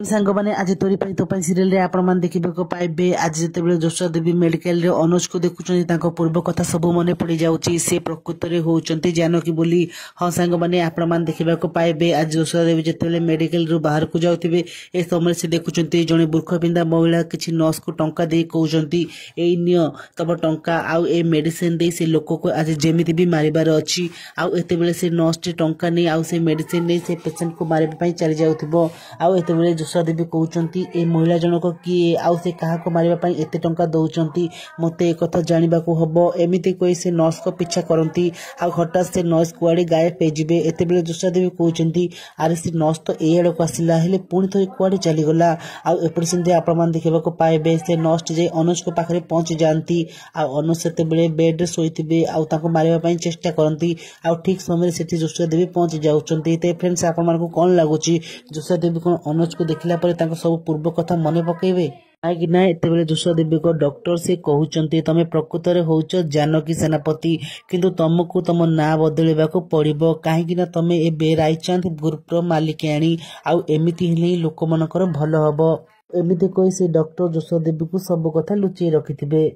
सांग मैंने आज तोरी तो सीरियल आपण मैंने देखा पाइबे आज जिते जोशा देवी मेडिकल अनुज को देखुं पूर्व कथा सब मन पड़ जाऊँगी से प्रकृत में होती जानकी बोली। हाँ सांग मैंने आपण मैंने देखा पाइबे आज जोशा देवी जिते मेडिकल रू बाहर को जाऊे ए समय से देखुं जड़े बुर्ख पिंधा महिला किसी नर्स को टंका दे कहते निय तब टंका आउ ए मेडिसिन दे से लोक को आज जमी भी मारिबार अच्छी आउ एत से नर्स टे टंका नहीं आउ से मेडिसिन नहीं से पेसेंट को मारे चली जाऊँ आउ एत जोशा देवी कहते ए महिला जनक किए आउ से क्या मारे एत टंका दौरान मत एक जानवा हम एमती कही से नर्स को पीछा करती आउ हठात से नर्स कुआड़े गायब हो एत जोशा देवी कहते आरे से नर्स तो ये आड़ को आसला पुणी थे कुआड़े चलीगला आउ एपट से आपण देखा पाइबे से नर्स जाए अनुज को पाखे पहुंची जाती अनुज से बेड्रे शोथे आउ मारे चेष्टा करती आउ ठीक समय से जोशा देवी पहुंची जाऊँगी। तो फ्रेंड्स आपण कौन लगुच जोशा देवी कौन अनुज को देखला सब पूर्व कथा मन पकेबे कहीं एत जोशा देवी को डॉक्टर से कहते तमें प्रकृत में होच जानकी सेनापति किंतु तुमको तुम ना बदलवा पड़ो कहीं तमें ए रायचांद ग्रुप मालिकाणी आउ एमती लोक मनकर भल हम एमती कही से डॉक्टर जोशा देवी को सब कथा लुचई रखिथिबे।